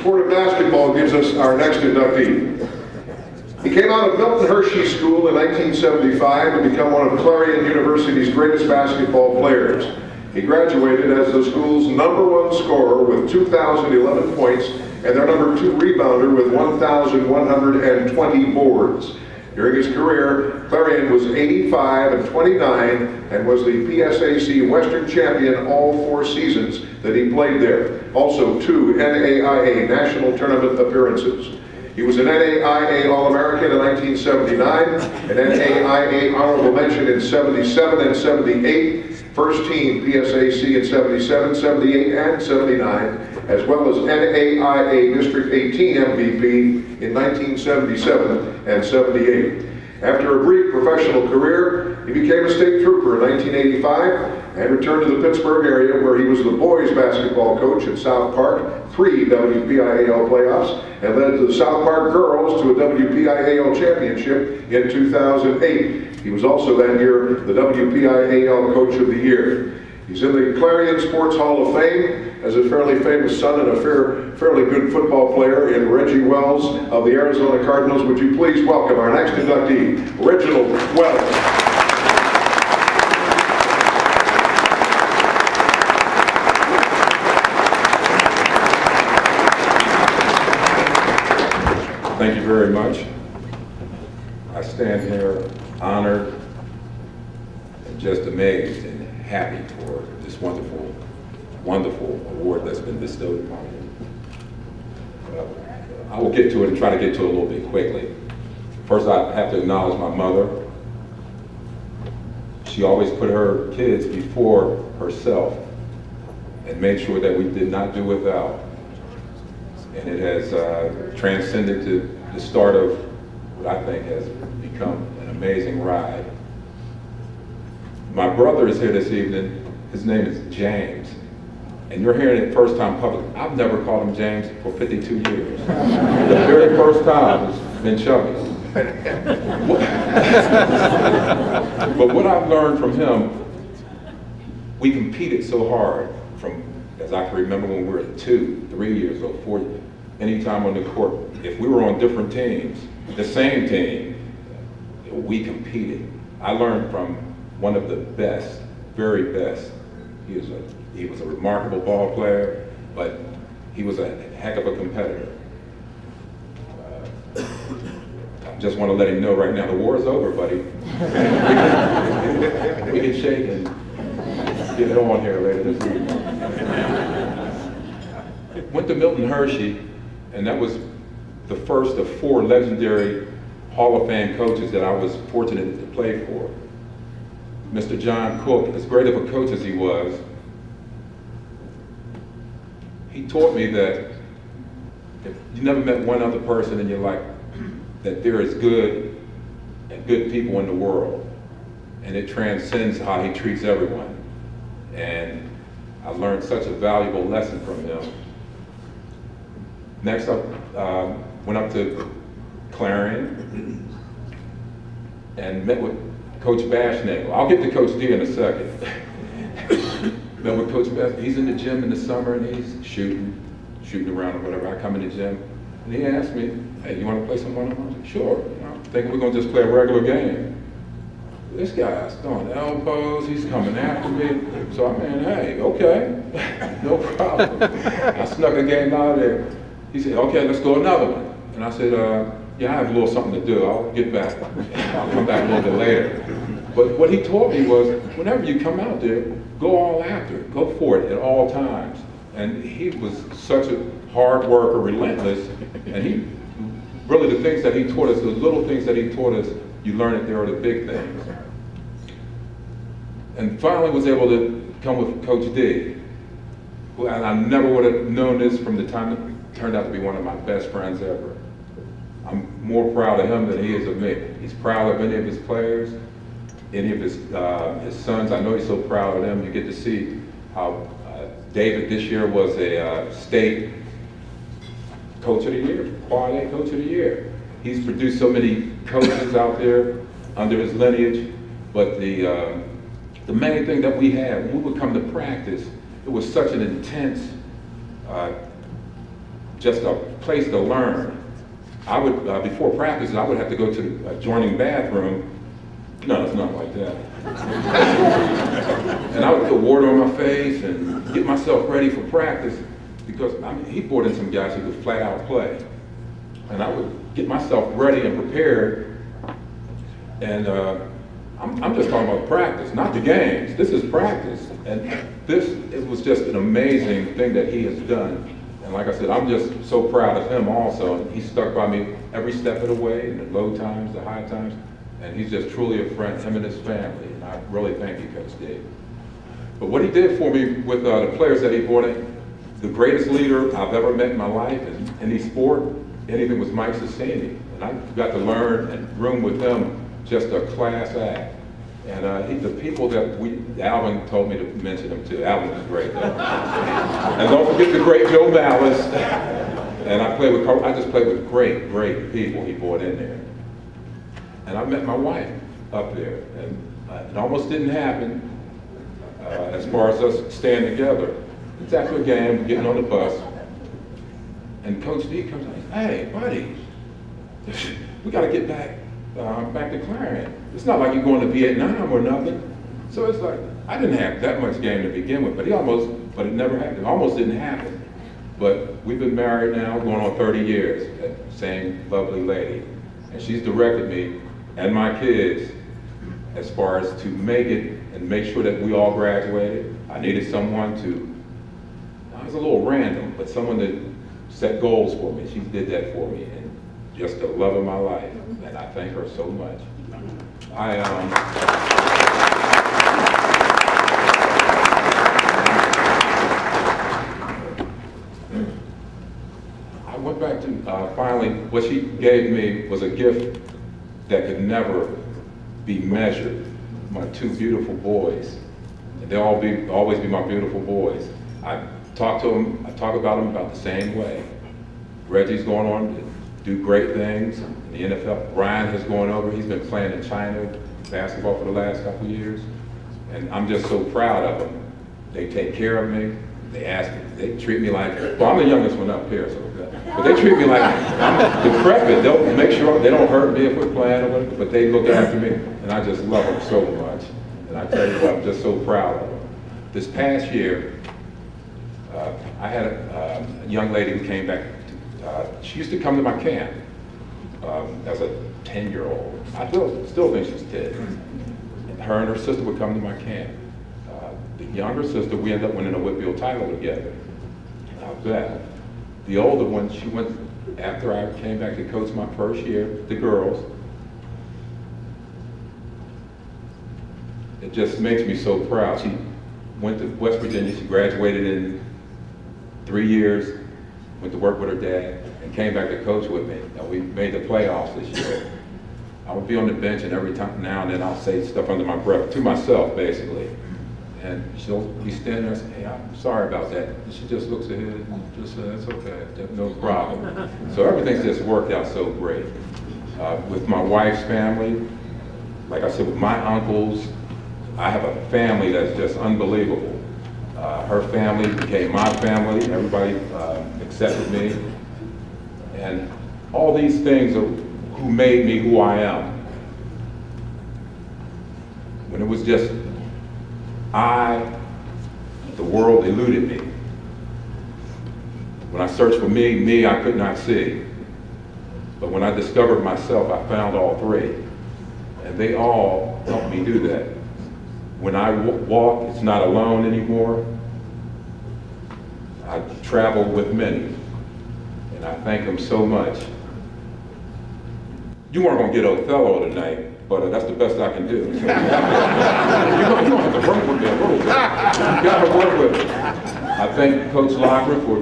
sport of basketball gives us our next inductee. He came out of Milton Hershey School in 1975 to become one of Clarion University's greatest basketball players. He graduated as the school's #1 scorer with 2,011 points and their #2 rebounder with 1,120 boards. During his career, Clarion was 85-29 and was the PSAC Western Champion all 4 seasons that he played there. Also 2 NAIA National Tournament appearances. He was an NAIA All-American in 1979, an NAIA Honorable Mention in 77 and 78, First Team PSAC in 77, 78, and 79, as well as NAIA District 18 MVP in 1977 and 78. After a brief professional career, he became a state trooper in 1985 and returned to the Pittsburgh area where he was the boys basketball coach at South Park, 3 WPIAL playoffs, and led the South Park girls to a WPIAL championship in 2008. He was also that year the WPIAL Coach of the Year. He's in the Clarion Sports Hall of Fame as a fairly famous son and a fairly good football player in Reggie Wells of the Arizona Cardinals. Would you please welcome our next inductee, Reginald Wells. Thank you very much. I stand here honored and just amazed and happy for this wonderful, wonderful award that's been bestowed upon me. I will get to it and try to get to it a little bit quickly. First, I have to acknowledge my mother. She always put her kids before herself and made sure that we did not do without. And it has transcended to the start of what I think has become an amazing ride. My brother is here this evening. His name is James. And you're hearing it first time public. I've never called him James for 52 years. The very first time has been Chubby. But what I've learned from him, we competed so hard from, as I can remember when we were 2, 3 years old, 4, anytime on the court. If we were on different teams, the same team, we competed. I learned from one of the best, very best. He was a remarkable ball player, but he was a heck of a competitor. I just want to let him know right now, the war is over, buddy. We can shake and get it on here later this week. Went to Milton Hershey, and that was the first of 4 legendary Hall of Fame coaches that I was fortunate to play for. Mr. John Cook, as great of a coach as he was, he taught me that if you never met one other person in your life, that there is good and good people in the world, and it transcends how he treats everyone. And I learned such a valuable lesson from him. Next up, went up to Clarion and met with Coach Bashnagel. I'll get to Coach D in a second. Met with Coach Bash. He's in the gym in the summer and he's shooting around or whatever. I come in the gym and he asked me, "Hey, you want to play some one-on-one?" Sure. I'm thinking we're going to just play a regular game. This guy's throwing elbows, he's coming after me. So I mean, hey, okay, no problem. I snuck a game out of there. He said, "Okay, let's go another one." And I said, "Yeah, I have a little something to do. I'll get back. I'll come back a little bit later." But what he taught me was, whenever you come out there, go all after it. Go for it at all times. And he was such a hard worker, relentless. And he, really the things that he taught us, the little things that he taught us, you learn that there are the big things. And finally was able to come with Coach D, who I never would have known this from the time it turned out to be one of my best friends ever. I'm more proud of him than he is of me. He's proud of any of his players, any of his sons. I know he's so proud of them. You get to see how David this year was a state coach of the year, Quad A coach of the year. He's produced so many coaches out there under his lineage, but the main thing that we had, when we would come to practice, it was such an intense just a place to learn. I would, before practices, I would have to go to the adjoining bathroom. No, it's not like that. And I would put water on my face and get myself ready for practice because he brought in some guys who could flat out play. And I would get myself ready and prepared. And I'm just talking about practice, not the games. This is practice. And it was just an amazing thing that he has done. And like I said, I'm just so proud of him also. He stuck by me every step of the way, in the low times, the high times. And he's just truly a friend, him and his family. And I really thank you, Coach Dave. But what he did for me with the players that he brought in, the greatest leader I've ever met in my life in any sport, anything, was Mike Sassini. And I got to learn and room with him, just a class act. And the people that Alvin told me to mention him too. Alvin was great though. And don't forget the great Joe Malice. And I just played with great, great people he brought in there. And I met my wife up there, and it almost didn't happen as far as us staying together. It's after a game, getting on the bus, and Coach D comes and says, "Hey, buddy, we got to get back to Clarion. It's not like you're going to Vietnam or nothing." So it's like, I didn't have that much game to begin with, but it never happened. It almost didn't happen. But we've been married now, going on 30 years, that same lovely lady. And she's directed me and my kids as far as to make it and make sure that we all graduated. I needed someone I was a little random, but someone that set goals for me. She did that for me, and just the love of my life. And I thank her so much. I went back to, finally, what she gave me was a gift that could never be measured. My two beautiful boys. And they'll always be my beautiful boys. I talk about them about the same way. Reggie's going on to do great things in the NFL. Ryan has gone over, he's been playing in China basketball for the last couple of years. And I'm just so proud of them. They take care of me. They treat me like, well, I'm the youngest one up here, but they treat me like I'm decrepit. They'll make sure they don't hurt me if we're playing or whatever, but they look after me, and I just love them so much. And I tell you what, I'm just so proud of them. This past year, I had a young lady who came back. She used to come to my camp as a 10-year-old. I still think she's 10. And her and her sister would come to my camp. The younger sister, we ended up winning a Whitfield title together. How's that? The older one, she went, after I came back to coach my first year, the girls. It just makes me so proud. She went to West Virginia, she graduated in 3 years, went to work with her dad, and came back to coach with me. And we made the playoffs this year. I would be on the bench, and every time now and then I'll say stuff under my breath, to myself, basically. And she'll be standing there and say, "Hey, I'm sorry about that." And she just looks ahead and just says, "That's okay, no problem." So everything's just worked out so great. With my wife's family, like I said, with my uncles, I have a family that's just unbelievable. Her family became my family. Everybody accepted me. And all these things are who made me who I am. When it was just the world eluded me. When I searched for me I could not see. But when I discovered myself, I found all three. And they all helped me do that. When I walk, it's not alone anymore. I travel with many. And I thank them so much. You weren't going to get Othello tonight, but that's the best I can do. So, you don't have to work with me a little bit. You got to work with me. I thank Coach Locker for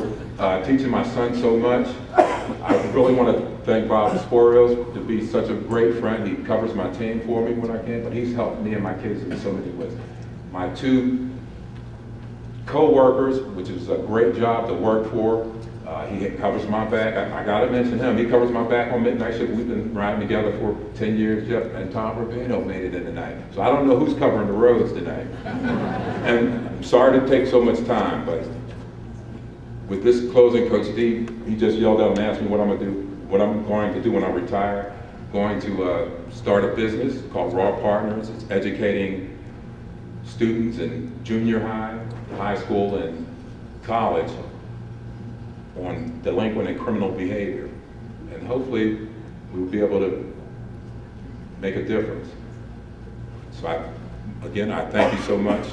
teaching my son so much. I really want to thank Bob Sporios to be such a great friend. He covers my team for me when I can, but he's helped me and my kids in so many ways. My two co-workers, which is a great job to work for. He covers my back. I got to mention him. He covers my back on midnight shift. We've been riding together for 10 years, Jeff, and Tom Rubino made it in tonight. So I don't know who's covering the roads tonight. And I'm sorry to take so much time, but with this closing, Coach D, he just yelled out and asked me what I'm going to do when I retire. Going to start a business called Raw Partners. It's educating students in junior high, high school, and college on delinquent and criminal behavior. And hopefully we'll be able to make a difference. So again, I thank you so much.